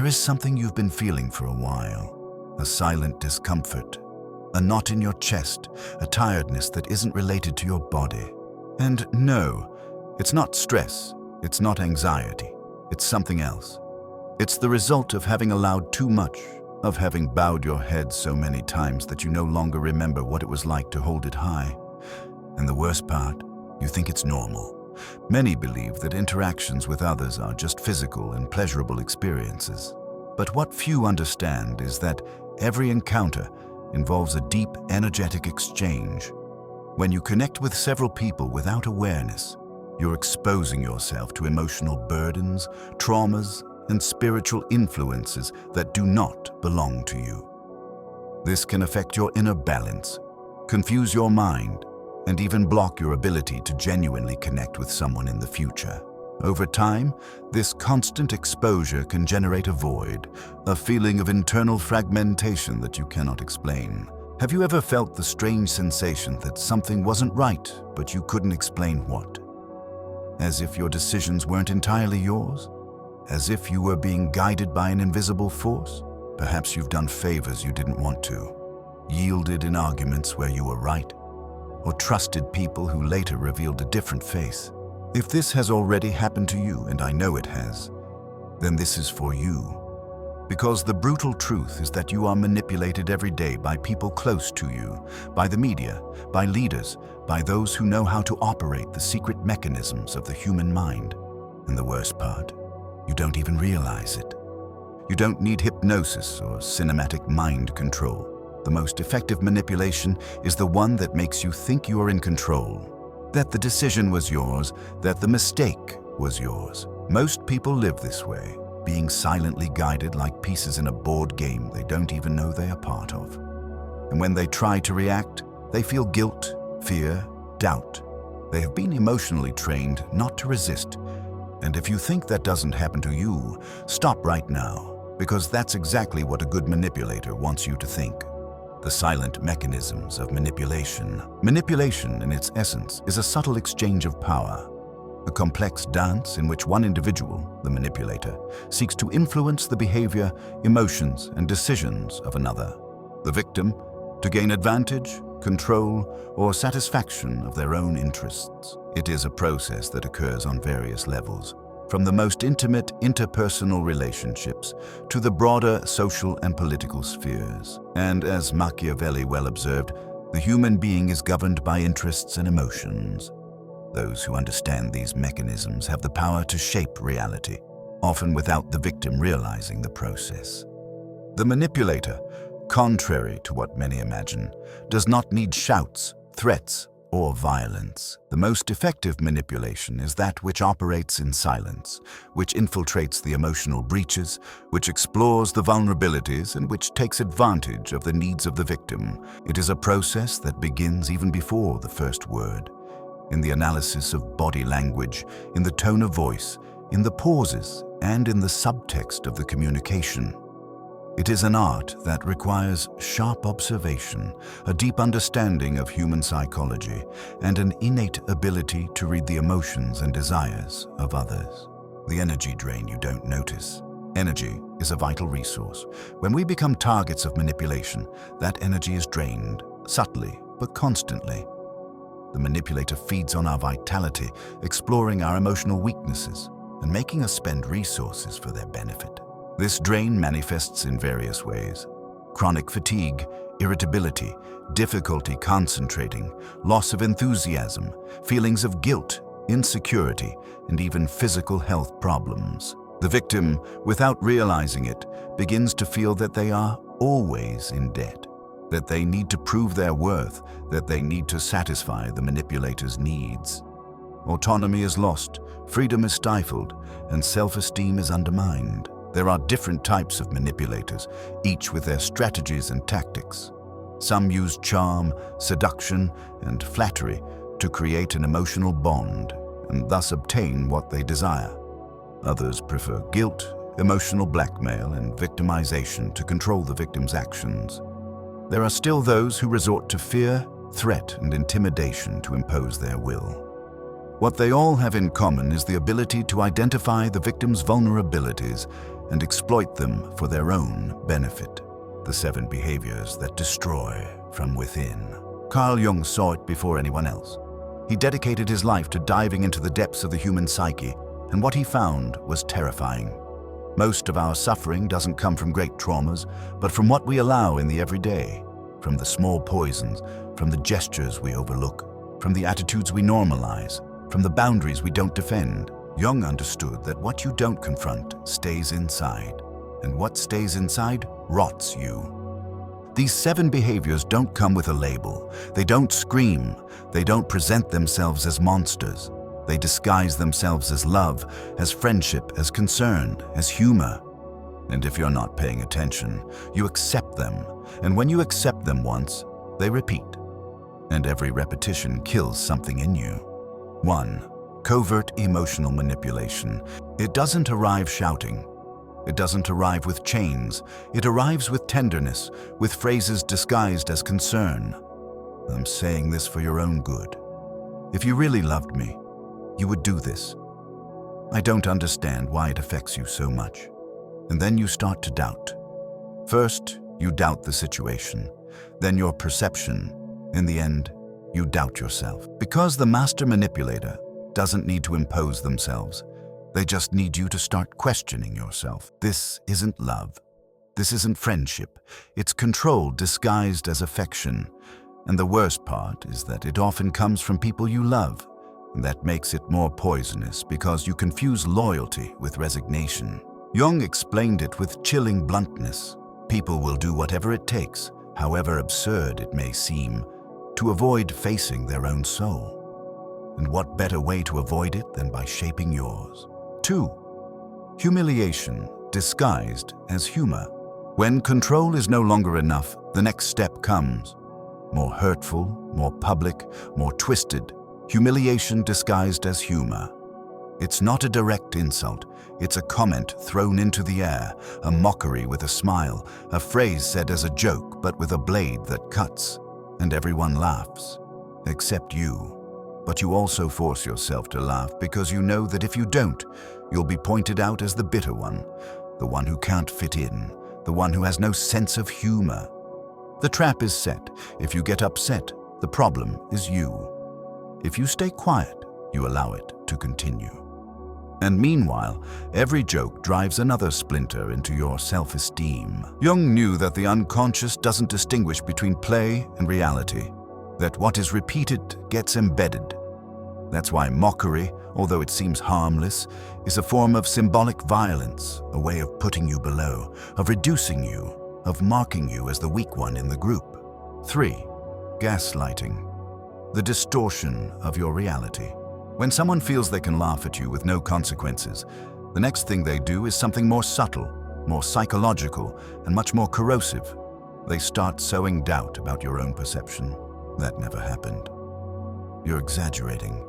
There is something you've been feeling for a while, a silent discomfort, a knot in your chest, a tiredness that isn't related to your body. And no, it's not stress, it's not anxiety, it's something else. It's the result of having allowed too much, of having bowed your head so many times that you no longer remember what it was like to hold it high. And the worst part, you think it's normal. Many believe that interactions with others are just physical and pleasurable experiences. But what few understand is that every encounter involves a deep, energetic exchange. When you connect with several people without awareness, you're exposing yourself to emotional burdens, traumas, and spiritual influences that do not belong to you. This can affect your inner balance, confuse your mind, and even block your ability to genuinely connect with someone in the future. Over time, this constant exposure can generate a void, a feeling of internal fragmentation that you cannot explain. Have you ever felt the strange sensation that something wasn't right, but you couldn't explain what? As if your decisions weren't entirely yours? As if you were being guided by an invisible force? Perhaps you've done favors you didn't want to, yielded in arguments where you were right, or trusted people who later revealed a different face. If this has already happened to you, and I know it has, then this is for you. Because the brutal truth is that you are manipulated every day by people close to you, by the media, by leaders, by those who know how to operate the secret mechanisms of the human mind. And the worst part, you don't even realize it. You don't need hypnosis or cinematic mind control. The most effective manipulation is the one that makes you think you are in control, that the decision was yours, that the mistake was yours. Most people live this way, being silently guided like pieces in a board game they don't even know they are part of. And when they try to react, they feel guilt, fear, doubt. They have been emotionally trained not to resist. And if you think that doesn't happen to you, stop right now, because that's exactly what a good manipulator wants you to think. The silent mechanisms of manipulation. Manipulation, in its essence, is a subtle exchange of power, a complex dance in which one individual, the manipulator, seeks to influence the behavior, emotions, and decisions of another, the victim, to gain advantage, control, or satisfaction of their own interests. It is a process that occurs on various levels, from the most intimate interpersonal relationships to the broader social and political spheres. And as Machiavelli well observed, the human being is governed by interests and emotions. Those who understand these mechanisms have the power to shape reality, often without the victim realizing the process. The manipulator, contrary to what many imagine, does not need shouts, threats, or violence. The most effective manipulation is that which operates in silence, which infiltrates the emotional breaches, which explores the vulnerabilities, and which takes advantage of the needs of the victim. It is a process that begins even before the first word, in the analysis of body language, in the tone of voice, in the pauses, and in the subtext of the communication. It is an art that requires sharp observation, a deep understanding of human psychology, and an innate ability to read the emotions and desires of others. The energy drain you don't notice. Energy is a vital resource. When we become targets of manipulation, that energy is drained, subtly but constantly. The manipulator feeds on our vitality, exploring our emotional weaknesses, and making us spend resources for their benefit. This drain manifests in various ways: chronic fatigue, irritability, difficulty concentrating, loss of enthusiasm, feelings of guilt, insecurity, and even physical health problems. The victim, without realizing it, begins to feel that they are always in debt, that they need to prove their worth, that they need to satisfy the manipulator's needs. Autonomy is lost, freedom is stifled, and self-esteem is undermined. There are different types of manipulators, each with their strategies and tactics. Some use charm, seduction, and flattery to create an emotional bond and thus obtain what they desire. Others prefer guilt, emotional blackmail, and victimization to control the victim's actions. There are still those who resort to fear, threat, and intimidation to impose their will. What they all have in common is the ability to identify the victim's vulnerabilities and exploit them for their own benefit. The 7 behaviors that destroy from within. Carl Jung saw it before anyone else. He dedicated his life to diving into the depths of the human psyche, and what he found was terrifying. Most of our suffering doesn't come from great traumas, but from what we allow in the everyday, from the small poisons, from the gestures we overlook, from the attitudes we normalize, from the boundaries we don't defend. Jung understood that what you don't confront stays inside, and what stays inside rots you. These 7 behaviors don't come with a label. They don't scream. They don't present themselves as monsters. They disguise themselves as love, as friendship, as concern, as humor. And if you're not paying attention, you accept them. And when you accept them once, they repeat. And every repetition kills something in you. 1. Covert emotional manipulation. It doesn't arrive shouting. It doesn't arrive with chains. It arrives with tenderness, with phrases disguised as concern. I'm saying this for your own good. If you really loved me, you would do this. I don't understand why it affects you so much. And then you start to doubt. First, you doubt the situation, then your perception. In the end, you doubt yourself. Because the master manipulator doesn't need to impose themselves. They just need you to start questioning yourself. This isn't love. This isn't friendship. It's control disguised as affection. And the worst part is that it often comes from people you love. And that makes it more poisonous because you confuse loyalty with resignation. Jung explained it with chilling bluntness. People will do whatever it takes, however absurd it may seem, to avoid facing their own soul. And what better way to avoid it than by shaping yours? 2. Humiliation disguised as humor. When control is no longer enough, the next step comes. More hurtful, more public, more twisted. Humiliation disguised as humor. It's not a direct insult. It's a comment thrown into the air, a mockery with a smile, a phrase said as a joke but with a blade that cuts. And everyone laughs, except you. But you also force yourself to laugh because you know that if you don't, you'll be pointed out as the bitter one, the one who can't fit in, the one who has no sense of humor. The trap is set. If you get upset, the problem is you. If you stay quiet, you allow it to continue. And meanwhile, every joke drives another splinter into your self-esteem. Jung knew that the unconscious doesn't distinguish between play and reality, that what is repeated gets embedded. That's why mockery, although it seems harmless, is a form of symbolic violence, a way of putting you below, of reducing you, of marking you as the weak one in the group. 3. Gaslighting. The distortion of your reality. When someone feels they can laugh at you with no consequences, the next thing they do is something more subtle, more psychological, and much more corrosive. They start sowing doubt about your own perception. That never happened. You're exaggerating.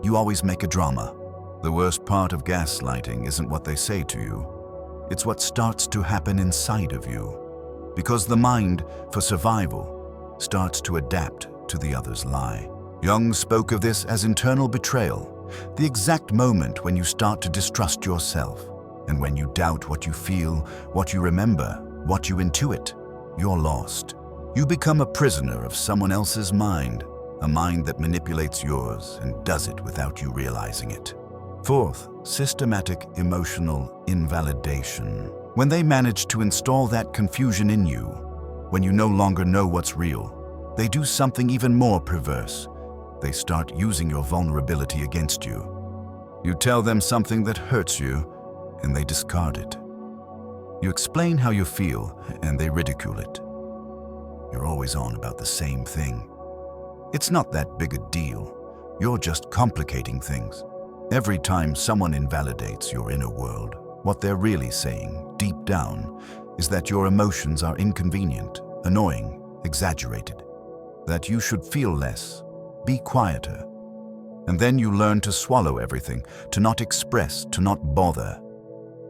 You always make a drama. The worst part of gaslighting isn't what they say to you. It's what starts to happen inside of you. Because the mind, for survival, starts to adapt to the other's lie. Jung spoke of this as internal betrayal, the exact moment when you start to distrust yourself. And when you doubt what you feel, what you remember, what you intuit, you're lost. You become a prisoner of someone else's mind, a mind that manipulates yours and does it without you realizing it. 4th, systematic emotional invalidation. When they manage to install that confusion in you, when you no longer know what's real, they do something even more perverse. They start using your vulnerability against you. You tell them something that hurts you, and they discard it. You explain how you feel, and they ridicule it. You're always on about the same thing. It's not that big a deal. You're just complicating things. Every time someone invalidates your inner world, what they're really saying, deep down, is that your emotions are inconvenient, annoying, exaggerated. That you should feel less, be quieter. And then you learn to swallow everything, to not express, to not bother.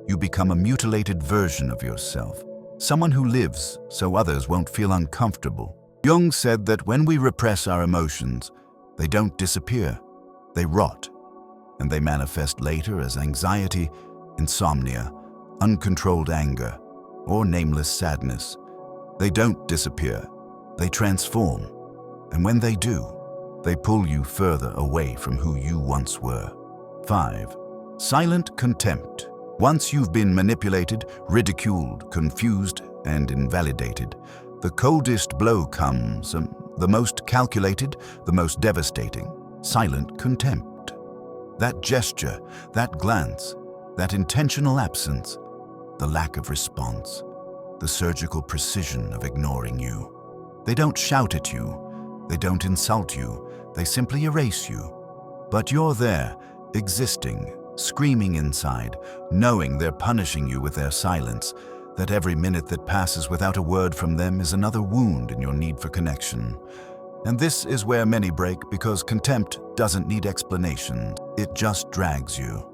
You become a mutilated version of yourself, someone who lives so others won't feel uncomfortable. Jung said that when we repress our emotions, they don't disappear, they rot, and they manifest later as anxiety, insomnia, uncontrolled anger, or nameless sadness. They don't disappear, they transform. And when they do, they pull you further away from who you once were. 5. Silent contempt. Once you've been manipulated, ridiculed, confused, and invalidated, the coldest blow comes, the most calculated, the most devastating, silent contempt. That gesture, that glance, that intentional absence, the lack of response, the surgical precision of ignoring you. They don't shout at you, they don't insult you, they simply erase you. But you're there, existing, screaming inside, knowing they're punishing you with their silence, that every minute that passes without a word from them is another wound in your need for connection. And this is where many break, because contempt doesn't need explanation. It just drags you.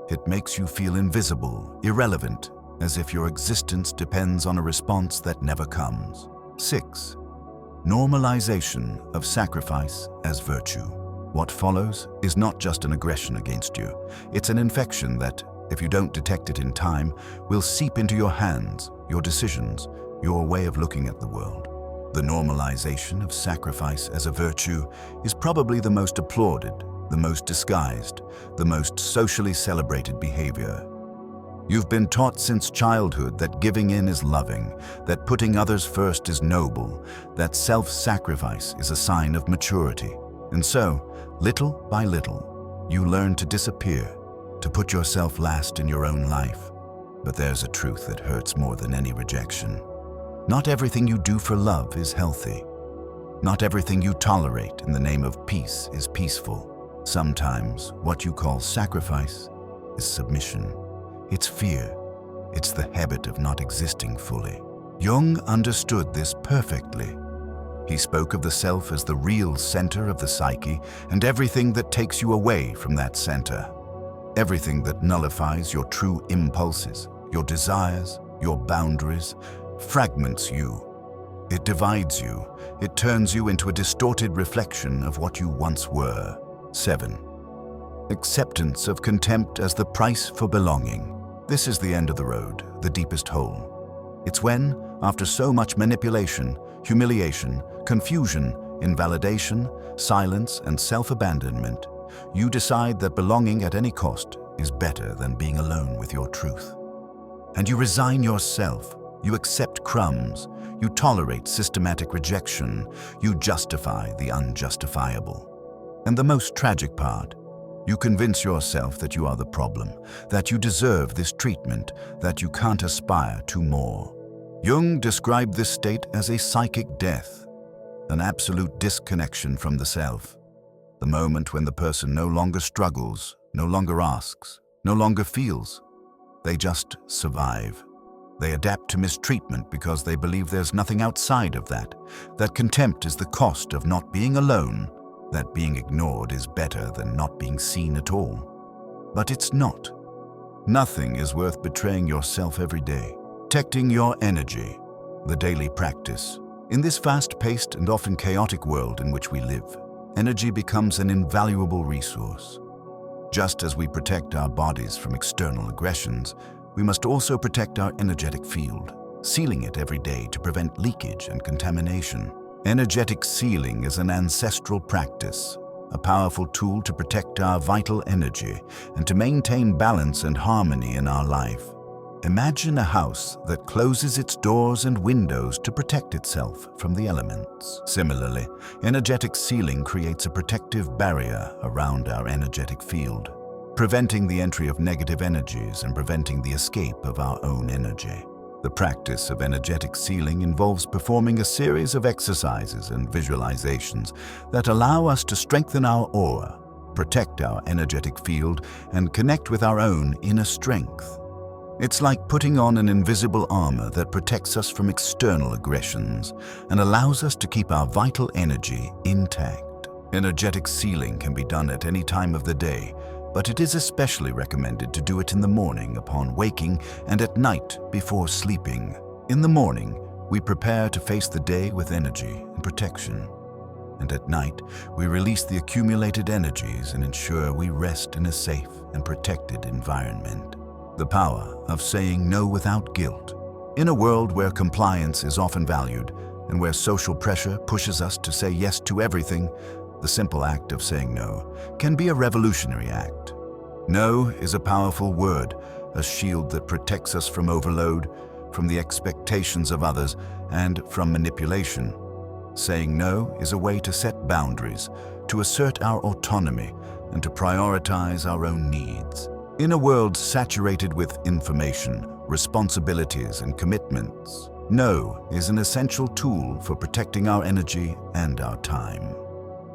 It makes you feel invisible, irrelevant, as if your existence depends on a response that never comes. 6. Normalization of sacrifice as virtue. What follows is not just an aggression against you. It's an infection that, if you don't detect it in time, will seep into your hands, your decisions, your way of looking at the world. The normalization of sacrifice as a virtue is probably the most applauded, the most disguised, the most socially celebrated behavior. You've been taught since childhood that giving in is loving, that putting others first is noble, that self-sacrifice is a sign of maturity. And so, little by little, you learn to disappear, to put yourself last in your own life. But there's a truth that hurts more than any rejection. Not everything you do for love is healthy. Not everything you tolerate in the name of peace is peaceful. Sometimes what you call sacrifice is submission. It's fear. It's the habit of not existing fully. Jung understood this perfectly. He spoke of the self as the real center of the psyche, and everything that takes you away from that center. Everything that nullifies your true impulses, your desires, your boundaries, fragments you. It divides you. It turns you into a distorted reflection of what you once were. 7. Acceptance of contempt as the price for belonging. This is the end of the road, the deepest hole. It's when, after so much manipulation, humiliation, confusion, invalidation, silence, and self-abandonment, you decide that belonging at any cost is better than being alone with your truth. And you resign yourself. You accept crumbs. You tolerate systematic rejection. You justify the unjustifiable. And the most tragic part, you convince yourself that you are the problem, that you deserve this treatment, that you can't aspire to more. Jung described this state as a psychic death, an absolute disconnection from the self. The moment when the person no longer struggles, no longer asks, no longer feels. They just survive. They adapt to mistreatment because they believe there's nothing outside of that contempt is the cost of not being alone, that being ignored is better than not being seen at all. But it's not. Nothing is worth betraying yourself every day. Protecting your energy, the daily practice. In this fast-paced and often chaotic world in which we live, energy becomes an invaluable resource. Just as we protect our bodies from external aggressions, we must also protect our energetic field, sealing it every day to prevent leakage and contamination. Energetic sealing is an ancestral practice, a powerful tool to protect our vital energy and to maintain balance and harmony in our life. Imagine a house that closes its doors and windows to protect itself from the elements. Similarly, energetic sealing creates a protective barrier around our energetic field, preventing the entry of negative energies and preventing the escape of our own energy. The practice of energetic sealing involves performing a series of exercises and visualizations that allow us to strengthen our aura, protect our energetic field, and connect with our own inner strength. It's like putting on an invisible armor that protects us from external aggressions and allows us to keep our vital energy intact. Energetic sealing can be done at any time of the day, but it is especially recommended to do it in the morning upon waking and at night before sleeping. In the morning, we prepare to face the day with energy and protection. And at night, we release the accumulated energies and ensure we rest in a safe and protected environment. The power of saying no without guilt. In a world where compliance is often valued and where social pressure pushes us to say yes to everything, the simple act of saying no can be a revolutionary act. No is a powerful word, a shield that protects us from overload, from the expectations of others, and from manipulation. Saying no is a way to set boundaries, to assert our autonomy, and to prioritize our own needs. In a world saturated with information, responsibilities, and commitments, no is an essential tool for protecting our energy and our time.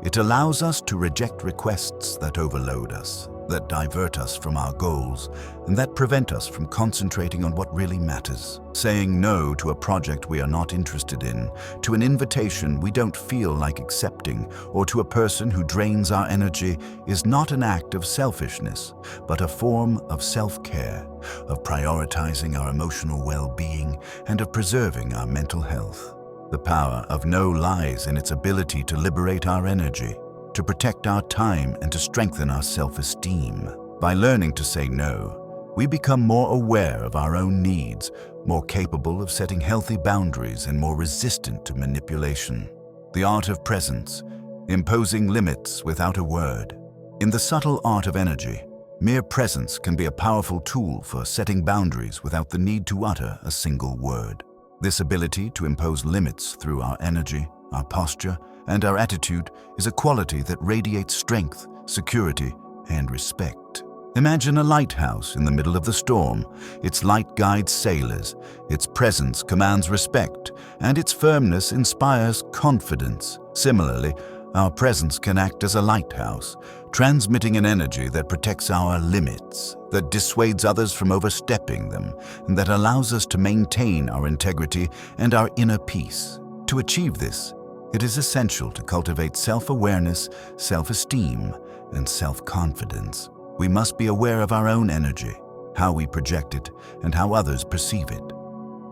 It allows us to reject requests that overload us, that divert us from our goals, and that prevent us from concentrating on what really matters. Saying no to a project we are not interested in, to an invitation we don't feel like accepting, or to a person who drains our energy is not an act of selfishness, but a form of self-care, of prioritizing our emotional well-being, and of preserving our mental health. The power of no lies in its ability to liberate our energy, to protect our time, and to strengthen our self-esteem. By learning to say no, we become more aware of our own needs, more capable of setting healthy boundaries, and more resistant to manipulation. The art of presence, imposing limits without a word. In the subtle art of energy, mere presence can be a powerful tool for setting boundaries without the need to utter a single word. This ability to impose limits through our energy, our posture, and our attitude is a quality that radiates strength, security, and respect. Imagine a lighthouse in the middle of the storm. Its light guides sailors, its presence commands respect, and its firmness inspires confidence. Similarly, our presence can act as a lighthouse, transmitting an energy that protects our limits, that dissuades others from overstepping them, and that allows us to maintain our integrity and our inner peace. To achieve this, it is essential to cultivate self-awareness, self-esteem, and self-confidence. We must be aware of our own energy, how we project it, and how others perceive it.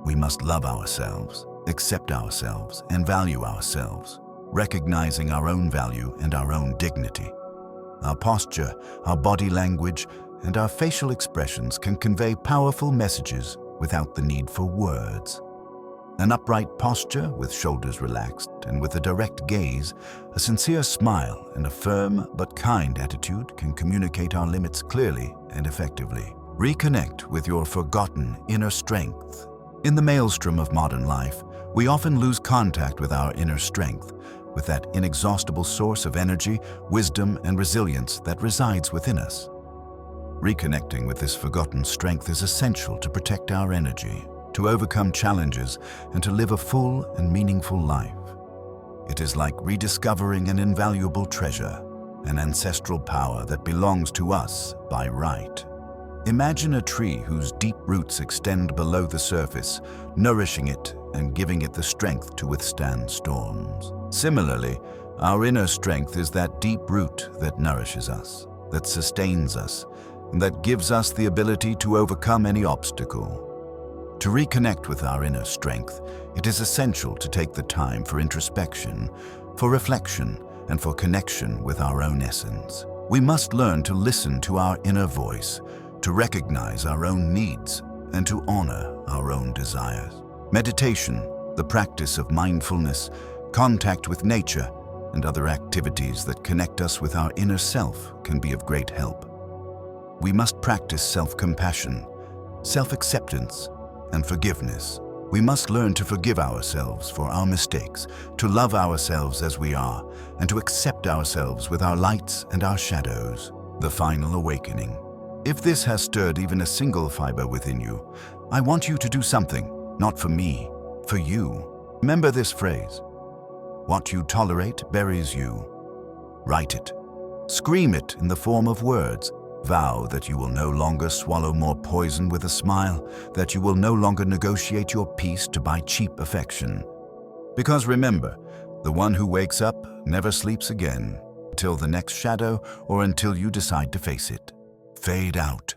We must love ourselves, accept ourselves, and value ourselves, recognizing our own value and our own dignity. Our posture, our body language, and our facial expressions can convey powerful messages without the need for words. An upright posture with shoulders relaxed and with a direct gaze, a sincere smile, and a firm but kind attitude can communicate our limits clearly and effectively. Reconnect with your forgotten inner strength. In the maelstrom of modern life, we often lose contact with our inner strength, with that inexhaustible source of energy, wisdom, and resilience that resides within us. Reconnecting with this forgotten strength is essential to protect our energy, to overcome challenges, and to live a full and meaningful life. It is like rediscovering an invaluable treasure, an ancestral power that belongs to us by right. Imagine a tree whose deep roots extend below the surface, nourishing it and giving it the strength to withstand storms. Similarly, our inner strength is that deep root that nourishes us, that sustains us, and that gives us the ability to overcome any obstacle. To reconnect with our inner strength, it is essential to take the time for introspection, for reflection, and for connection with our own essence. We must learn to listen to our inner voice, to recognize our own needs, and to honor our own desires. Meditation, the practice of mindfulness, contact with nature, and other activities that connect us with our inner self can be of great help. We must practice self-compassion, self-acceptance, and forgiveness. We must learn to forgive ourselves for our mistakes, to love ourselves as we are, and to accept ourselves with our lights and our shadows. The final awakening. If this has stirred even a single fiber within you, I want you to do something, not for me, for you. Remember this phrase: what you tolerate buries you. Write it. Scream it in the form of words. Vow that you will no longer swallow more poison with a smile, that you will no longer negotiate your peace to buy cheap affection. Because remember, the one who wakes up never sleeps again, till the next shadow or until you decide to face it. Fade out.